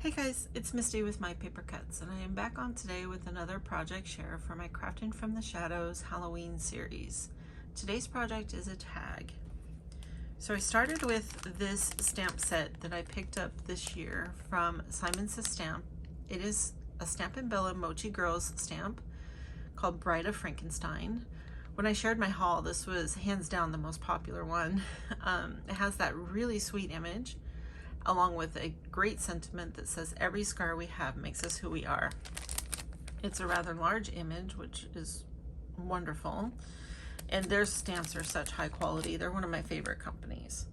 Hey guys, it's Misty with My Paper Cuts, and I am back on today with another project share for my Crafting from the Shadows Halloween series. Today's project is a tag. So I started with this stamp set that I picked up this year from Simon Says Stamp. It is a Stampin' Bella Mochi Girls stamp called Bride of Frankenstein. When I shared my haul, this was hands down the most popular one. It has that really sweet image, along with a great sentiment that says every scar we have makes us who we are. It's a rather large image, which is wonderful. And their stamps are such high quality. They're one of my favorite companies.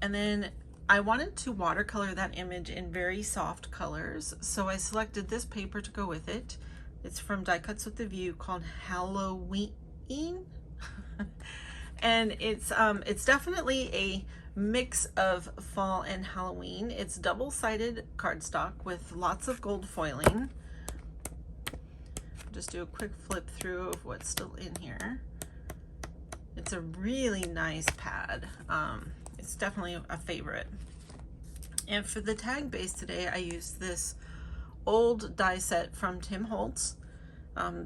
And then I wanted to watercolor that image in very soft colors, so I selected this paper to go with it. It's from Die Cuts with the View, called Gal-oween. And it's definitely a mix of fall and Halloween. It's double-sided cardstock with lots of gold foiling. Just do a quick flip through of what's still in here. It's a really nice pad. It's definitely a favorite. And for the tag base today, I used this old die set from Tim Holtz.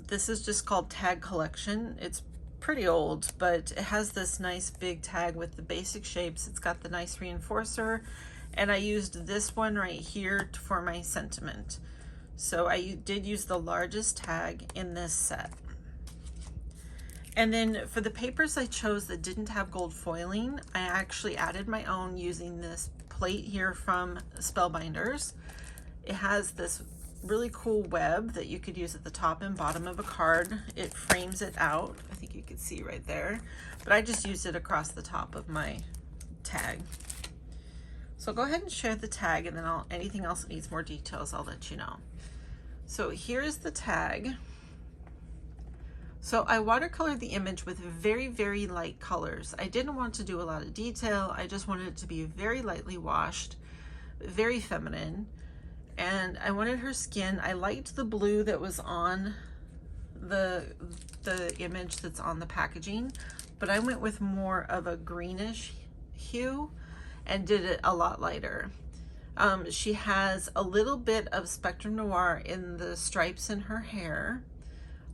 This is just called Tag Collection. It's pretty old, but it has this nice big tag with the basic shapes. It's got the nice reinforcer, and I used this one right here for my sentiment. So I did use the largest tag in this set. And then for the papers I chose that didn't have gold foiling, I actually added my own using this plate here from Spellbinders. It has this really cool web that you could use at the top and bottom of a card. It frames it out. I think you can see right there, but I just used it across the top of my tag. So go ahead and share the tag, and then anything else that needs more details, I'll let you know. So here's the tag. So I watercolored the image with very, very light colors. I didn't want to do a lot of detail. I just wanted it to be very lightly washed, very feminine. And I wanted her skin. I liked the blue that was on the image that's on the packaging, but I went with more of a greenish hue and did it a lot lighter. She has a little bit of Spectrum Noir in the stripes in her hair,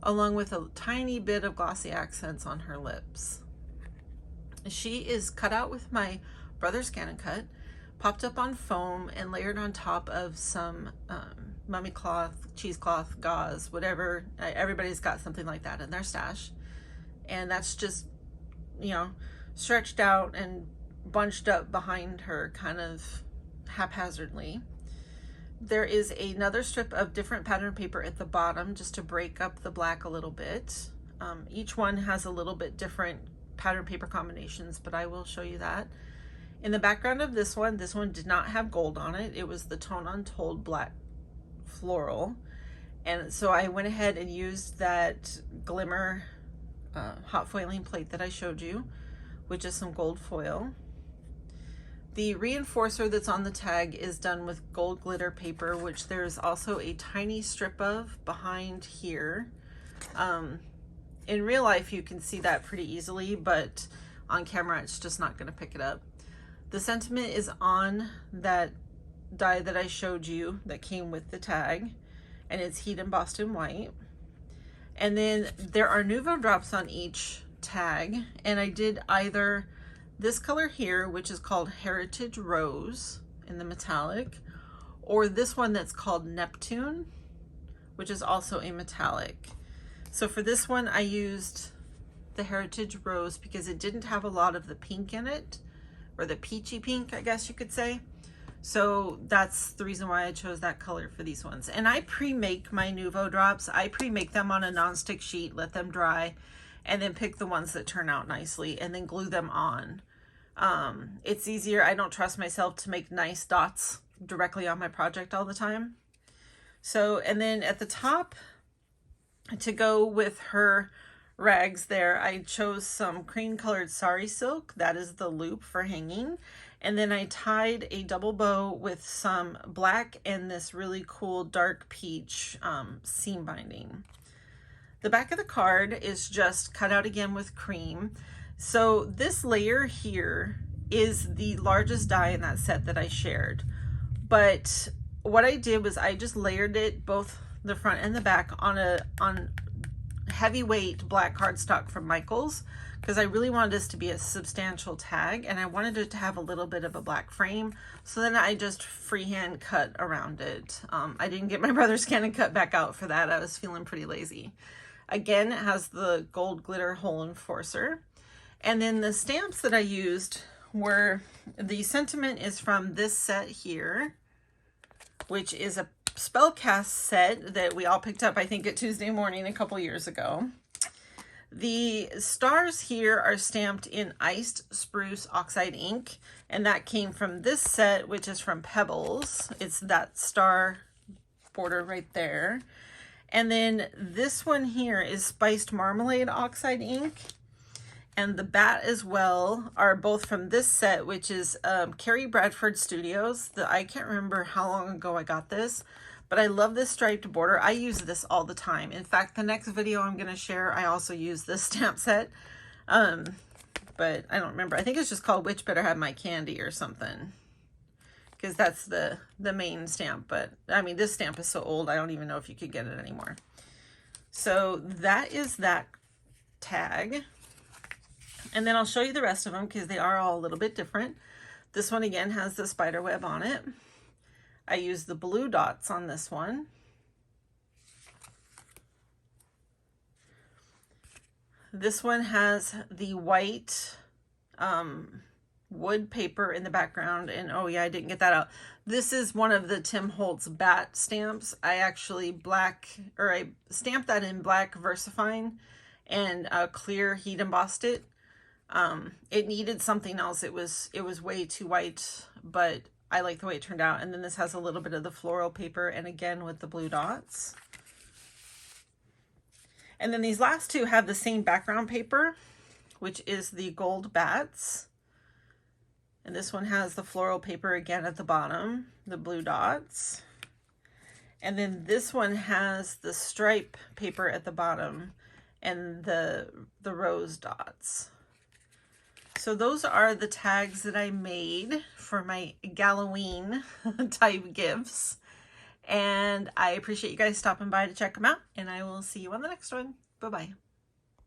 along with a tiny bit of glossy accents on her lips. She is cut out with my brother's Scan and Cut, popped up on foam and layered on top of some mummy cloth, cheesecloth, gauze, whatever. Everybody's got something like that in their stash. And that's just, you know, stretched out and bunched up behind her kind of haphazardly. There is another strip of different pattern paper at the bottom just to break up the black a little bit. Each one has a little bit different pattern paper combinations, but I will show you that. In the background of this one did not have gold on it. It was the Tone Untold black floral. And so I went ahead and used that glimmer hot foiling plate that I showed you with just some gold foil. The reinforcer that's on the tag is done with gold glitter paper, which there's also a tiny strip of behind here. In real life, you can see that pretty easily, but on camera, it's just not gonna pick it up. The sentiment is on that die that I showed you that came with the tag, and it's heat embossed in white. And then there are Nuvo drops on each tag, and I did either this color here, which is called Heritage Rose in the metallic, or this one that's called Neptune, which is also a metallic. So for this one, I used the Heritage Rose because it didn't have a lot of the pink in it, or the peachy pink, I guess you could say. So that's the reason why I chose that color for these ones. And I pre-make my Nuvo drops. I pre-make them on a nonstick sheet, let them dry, and then pick the ones that turn out nicely and then glue them on. It's easier. I don't trust myself to make nice dots directly on my project all the time. So, and then at the top, to go with her rags there, I chose some cream colored sari silk. That is the loop for hanging. And then I tied a double bow with some black and this really cool dark peach seam binding. The back of the card is just cut out again with cream. So this layer here is the largest die in that set that I shared. But what I did was I just layered it, both the front and the back, on heavyweight black cardstock from Michaels, because I really wanted this to be a substantial tag, and I wanted it to have a little bit of a black frame. So then I just freehand cut around it. I didn't get my brother's Scan & Cut back out for that. I was feeling pretty lazy. Again, it has the gold glitter hole enforcer. And then the stamps that I used were, the sentiment is from this set here, which is a spellcast set that we all picked up, I think, at Tuesday Morning a couple years ago. The stars here are stamped in iced spruce oxide ink, and that came from this set, which is from Pebbles. It's that star border right there. And then this one here is spiced marmalade oxide ink, and the bat as well are both from this set, which is Carrie Bradford Studios. I can't remember how long ago I got this, but I love this striped border. I use this all the time. In fact, the next video I'm going to share, I also use this stamp set. But I don't remember. I think it's just called Which Better Have My Candy or something, because that's the main stamp. But I mean, this stamp is so old, I don't even know if you could get it anymore. So that is that tag. And then I'll show you the rest of them, because they are all a little bit different. This one again has the spider web on it. I used the blue dots on this one. This one has the white wood paper in the background, and oh yeah, I didn't get that out. This is one of the Tim Holtz bat stamps. I actually I stamped that in black VersaFine and clear heat embossed it. It needed something else. It was way too white, but I like the way it turned out. And then this has a little bit of the floral paper, and again with the blue dots. And then these last two have the same background paper, which is the gold bats. And this one has the floral paper again at the bottom, the blue dots. And then this one has the stripe paper at the bottom and the rose dots. So those are the tags that I made for my Gal-oween type gifts. And I appreciate you guys stopping by to check them out, and I will see you on the next one. Bye-bye.